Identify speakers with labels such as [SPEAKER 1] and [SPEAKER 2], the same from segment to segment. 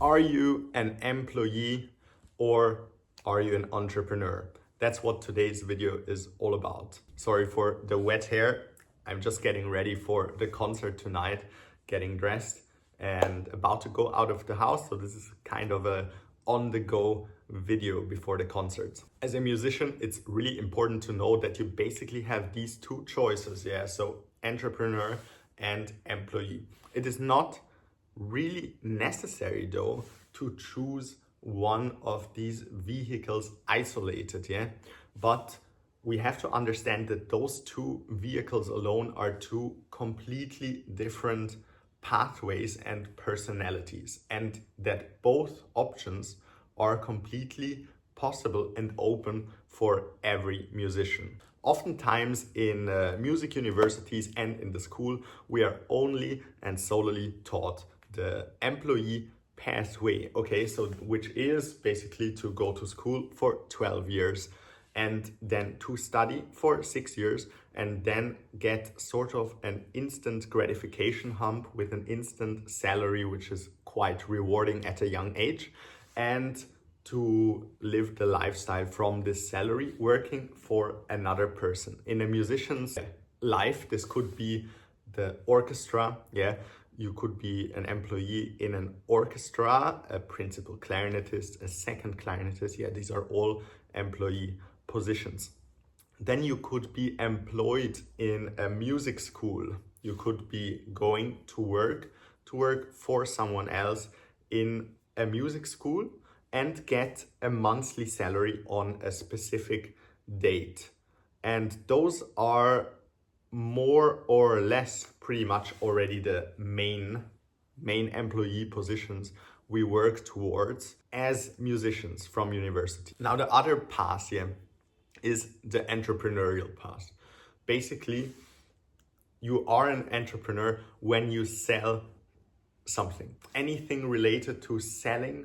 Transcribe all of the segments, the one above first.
[SPEAKER 1] Are you an employee or are you an entrepreneur? That's what today's video is all about. Sorry for the wet hair. I'm just getting ready for the concert tonight, getting dressed and about to go out of the house. So this is kind of a on-the-go video before the concert. As a musician, it's really important to know that you basically have these two choices, so entrepreneur and employee. It is not really necessary though to choose one of these vehicles isolated, but we have to understand that those two vehicles alone are two completely different pathways and personalities, and that both options are completely possible and open for every musician. Oftentimes in music universities and in the school, we are only and solely taught the employee pathway, so which is basically to go to school for 12 years and then to study for 6 years and then get sort of an instant gratification hump with an instant salary, which is quite rewarding at a young age, and to live the lifestyle from this salary working for another person. In a musician's life, this could be the orchestra, you could be an employee in an orchestra, a principal clarinetist, a second clarinetist, these are all employee positions. Then you could be employed in a music school. You could be going to work for someone else in a music school and get a monthly salary on a specific date. And those are more or less pretty much already the main employee positions we work towards as musicians from university. Now the other path is the entrepreneurial path. Basically, you are an entrepreneur when you sell something. Anything related to selling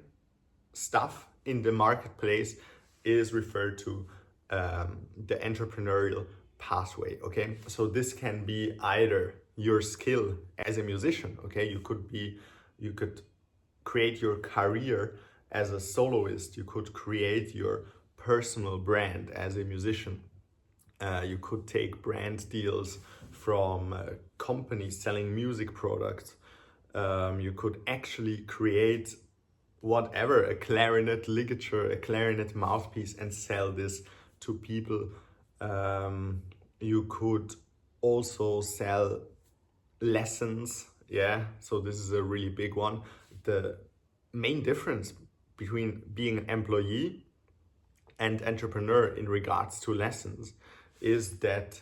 [SPEAKER 1] stuff in the marketplace is referred to the entrepreneurial pathway. So this can be either your skill as a musician. You could create your career as a soloist. You could create your personal brand as a musician. You could take brand deals from companies selling music products. You could actually create whatever, a clarinet ligature, a clarinet mouthpiece, and sell this to people. You could also sell lessons, so this is a really big one. The main difference between being an employee and entrepreneur in regards to lessons is that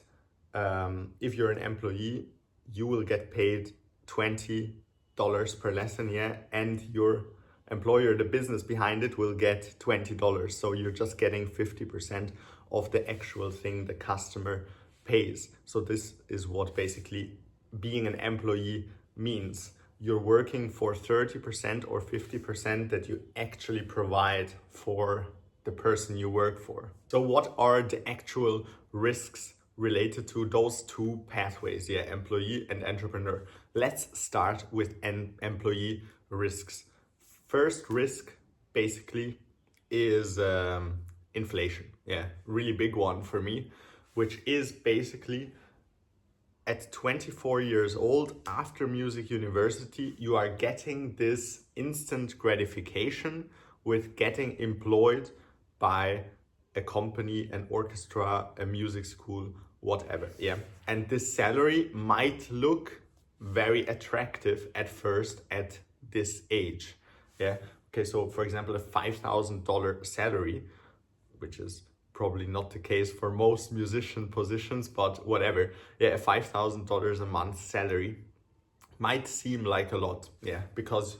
[SPEAKER 1] if you're an employee, you will get paid $20 per lesson, and your employer, the business behind it, will get $20. So you're just getting 50% of the actual thing the customer pays. So this is what basically being an employee means. You're working for 30% or 50% that you actually provide for the person you work for. So what are the actual risks related to those two pathways, employee and entrepreneur? Let's start with employee risks. First risk basically is inflation, really big one for me, which is basically at 24 years old, after music university, you are getting this instant gratification with getting employed by a company, an orchestra, a music school, whatever, And this salary might look very attractive at first at this age, so for example, a $5,000 salary, which is probably not the case for most musician positions, but whatever, a $5,000 a month salary might seem like a lot, because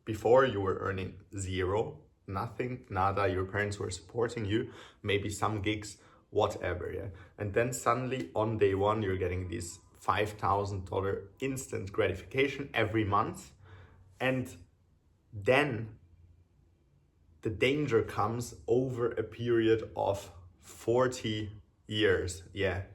[SPEAKER 1] before you were earning zero, nothing, nada, your parents were supporting you, maybe some gigs, whatever, and then suddenly on day one, you're getting this $5,000 instant gratification every month, and then the danger comes over a period of 40 years,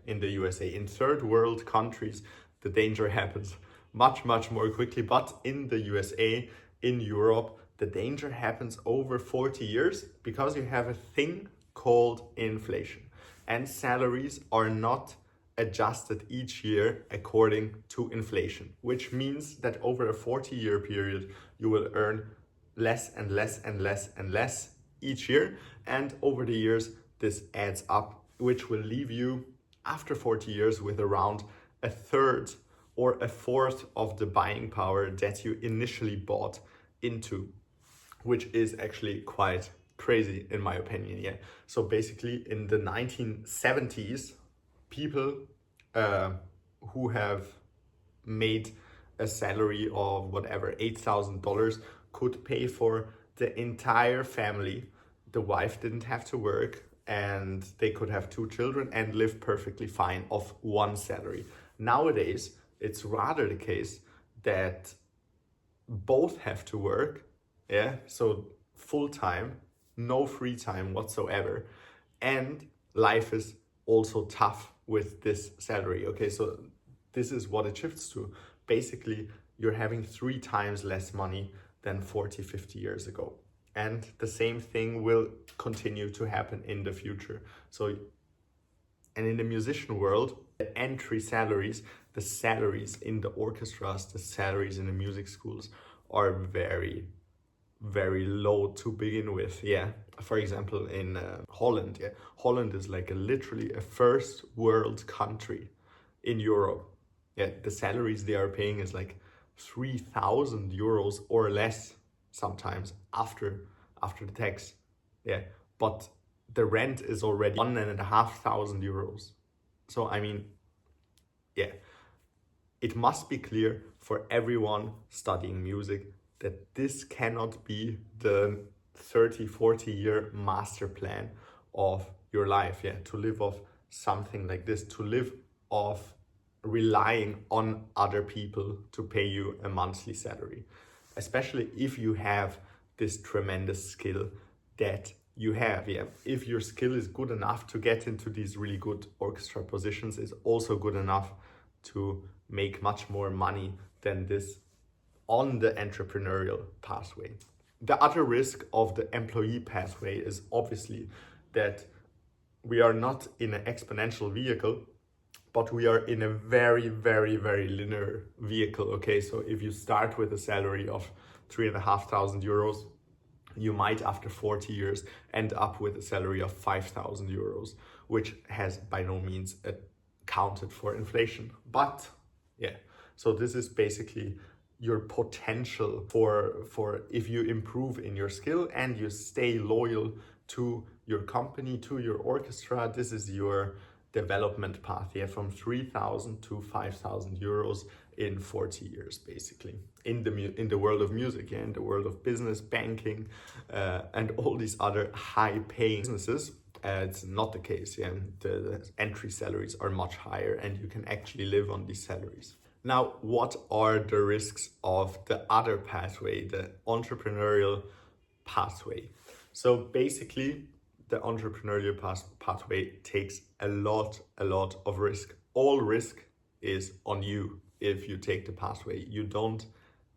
[SPEAKER 1] in the USA. In third world countries, the danger happens much more quickly, but in the USA, in Europe, the danger happens over 40 years because you have a thing called inflation. And salaries are not adjusted each year according to inflation, which means that over a 40-year period, you will earn less and less and less and less each year. And over the years, this adds up, which will leave you after 40 years with around a third or a fourth of the buying power that you initially bought into, which is actually quite crazy in my opinion. Yeah. So basically in the 1970s, people who have made a salary of whatever, $8,000 could pay for the entire family. The wife didn't have to work and they could have 2 children and live perfectly fine off one salary. Nowadays, it's rather the case that both have to work, yeah, so full time, no free time whatsoever, and life is also tough with this salary. Okay, so this is what it shifts to. Basically, you're having 3 times less money than 40, 50 years ago. And the same thing will continue to happen in the future. So, and in the musician world, the entry salaries, the salaries in the orchestras, the salaries in the music schools are very, very low to begin with. Yeah, for example, in Holland, yeah, Holland is like literally a first world country in Europe. Yeah, the salaries they are paying is like 3,000 euros or less sometimes after the tax. Yeah, but the rent is already 1,500 euros. So I mean, yeah, it must be clear for everyone studying music that this cannot be the 30, 40-year master plan of your life. Yeah, to live off something like this, to live off relying on other people to pay you a monthly salary, especially if you have this tremendous skill that you have. Yeah, if your skill is good enough to get into these really good orchestra positions, is also good enough to make much more money than this on the entrepreneurial pathway. The other risk of the employee pathway is obviously that we are not in an exponential vehicle, but we are in a very, very, very linear vehicle. Okay, so if you start with a salary of 3,500 euros, you might after 40 years end up with a salary of 5,000 euros, which has by no means accounted for inflation. But yeah, so this is basically your potential for if you improve in your skill and you stay loyal to your company, to your orchestra, this is your development path here, from 3,000 to 5,000 euros in 40 years, basically, in the world of music, yeah, in the world of business, banking, and all these other high-paying businesses. It's not the case. Yeah, the entry salaries are much higher, and you can actually live on these salaries. Now, what are the risks of the other pathway, the entrepreneurial pathway? So basically, the entrepreneurial pathway takes a lot of risk. All risk is on you if you take the pathway. You don't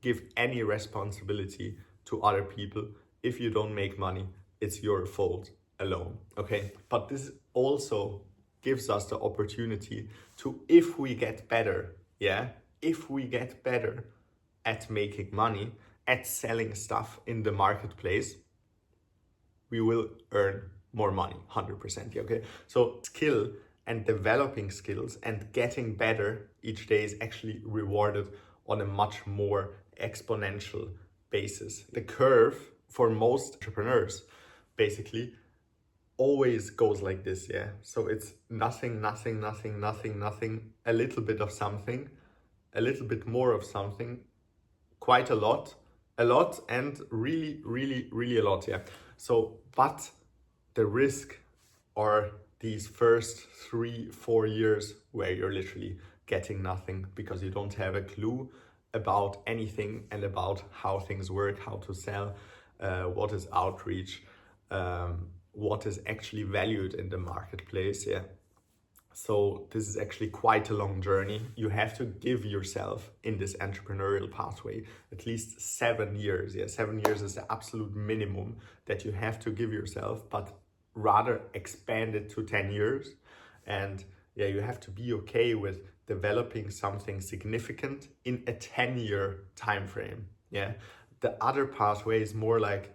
[SPEAKER 1] give any responsibility to other people. If you don't make money, it's your fault alone. Okay, but this also gives us the opportunity to, if we get better, yeah, if we get better at making money, at selling stuff in the marketplace, we will earn more money, 100%. Yeah, okay, so skill and developing skills and getting better each day is actually rewarded on a much more exponential basis. The curve for most entrepreneurs basically always goes like this, yeah. So it's nothing, nothing, nothing, nothing, nothing, a little bit of something, a little bit more of something, quite a lot, and really, really, really a lot, yeah. So, but the risk are these first 3-4 years where you're literally getting nothing because you don't have a clue about anything and about how things work, how to sell, what is outreach, what is actually valued in the marketplace, yeah. So this is actually quite a long journey. You have to give yourself in this entrepreneurial pathway at least 7 years. Yeah, 7 years is the absolute minimum that you have to give yourself, but rather expand it to 10 years. And yeah, you have to be okay with developing something significant in a 10-year time frame. Yeah, the other pathway is more like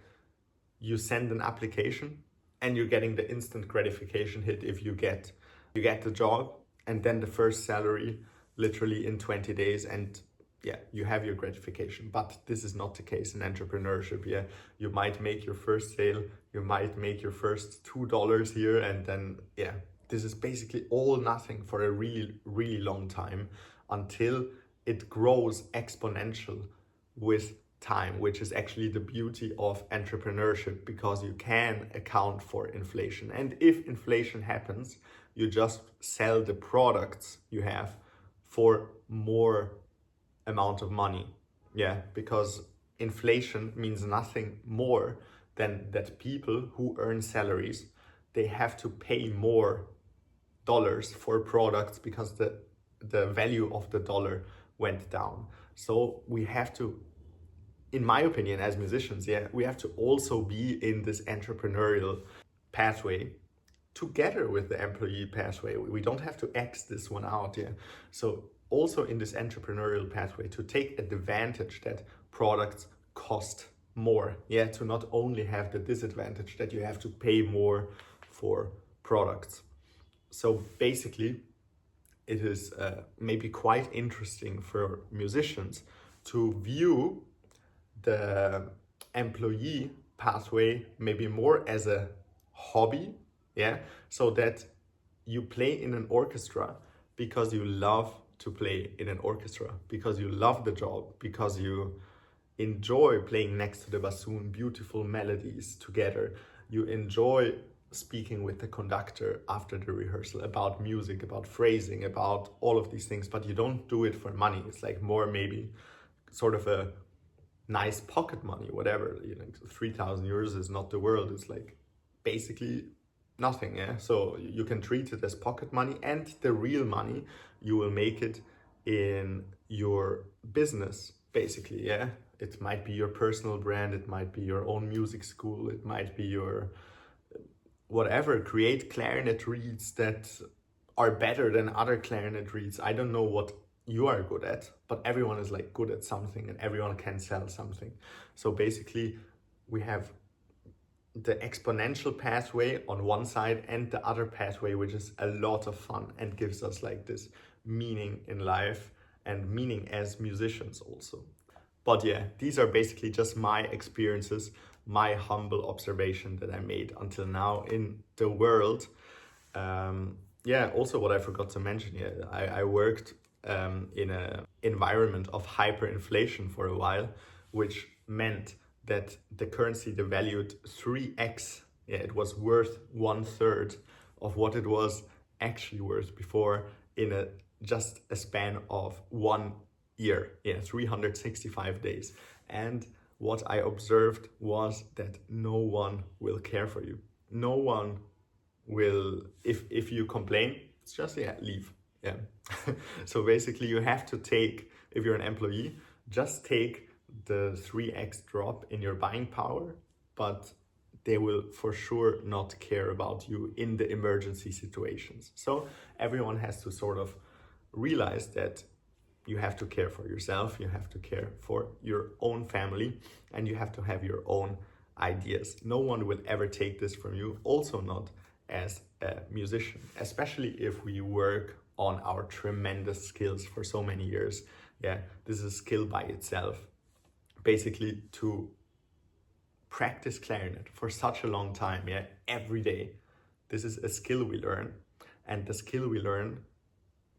[SPEAKER 1] you send an application and you're getting the instant gratification hit if you get the job, and then the first salary literally in 20 days, and yeah, you have your gratification. But this is not the case in entrepreneurship. Yeah, you might make your first sale, you might make your first $2 here, and then yeah, this is basically all nothing for a really, really long time until it grows exponential with time, which is actually the beauty of entrepreneurship, because you can account for inflation. And if inflation happens, you just sell the products you have for more amount of money. Yeah, because inflation means nothing more than that people who earn salaries, they have to pay more dollars for products because the value of the dollar went down. So we have to, in my opinion, as musicians, yeah, we have to also be in this entrepreneurial pathway together with the employee pathway. We don't have to X this one out, yeah. So also in this entrepreneurial pathway, to take advantage that products cost more, yeah, to not only have the disadvantage that you have to pay more for products. So basically, it is maybe quite interesting for musicians to view the employee pathway maybe more as a hobby, yeah, so that you play in an orchestra because you love to play in an orchestra, because you love the job, because you enjoy playing next to the bassoon beautiful melodies together. You enjoy speaking with the conductor after the rehearsal about music, about phrasing, about all of these things, but you don't do it for money. It's like more maybe sort of a nice pocket money, whatever, you know, 3,000 euros is not the world. It's like basically nothing, yeah. So you can treat it as pocket money, and the real money you will make it in your business, basically, yeah. It might be your personal brand, it might be your own music school, it might be your whatever. Create clarinet reeds that are better than other clarinet reeds. I don't know what you are good at, but everyone is like good at something and everyone can sell something. So basically we have the exponential pathway on one side and the other pathway, which is a lot of fun and gives us like this meaning in life and meaning as musicians also. But yeah, these are basically just my experiences, my humble observation that I made until now in the world. Yeah, also what I forgot to mention, yeah, I worked in an environment of hyperinflation for a while, which meant that the currency devalued 3x. Yeah, it was worth 1/3 of what it was actually worth before in just a span of 1 year, yeah, 365 days. And what I observed was that no one will care for you. No one will, if you complain, it's just, yeah, leave. Yeah. So basically you have to take, if you're an employee, just take the 3x drop in your buying power, but they will for sure not care about you in the emergency situations. So everyone has to sort of realize that you have to care for yourself, you have to care for your own family, and you have to have your own ideas. No one will ever take this from you, also not as a musician, especially if we work on our tremendous skills for so many years. Yeah, this is a skill by itself. Basically, to practice clarinet for such a long time, yeah, every day. This is a skill we learn, and the skill we learn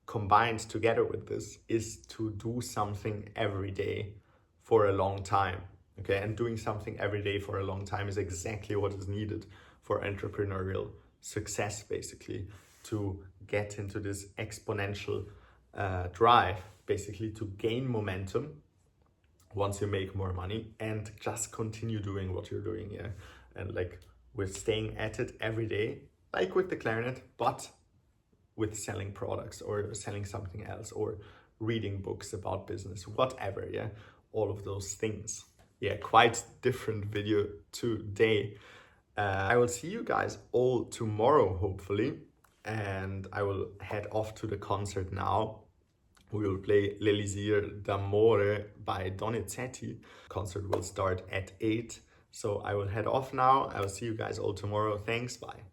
[SPEAKER 1] combined together with this is to do something every day for a long time. Okay, and doing something every day for a long time is exactly what is needed for entrepreneurial success, basically, to get into this exponential drive, basically to gain momentum once you make more money and just continue doing what you're doing, yeah. And like with staying at it every day, like with the clarinet, but with selling products or selling something else or reading books about business, whatever, yeah, all of those things. Yeah, quite different video today. I will see you guys all tomorrow, hopefully, and I will head off to the concert now. We will play L'Elisir d'Amore by Donizetti. Concert will start at 8. So I will head off now. I will see you guys all tomorrow. Thanks, bye.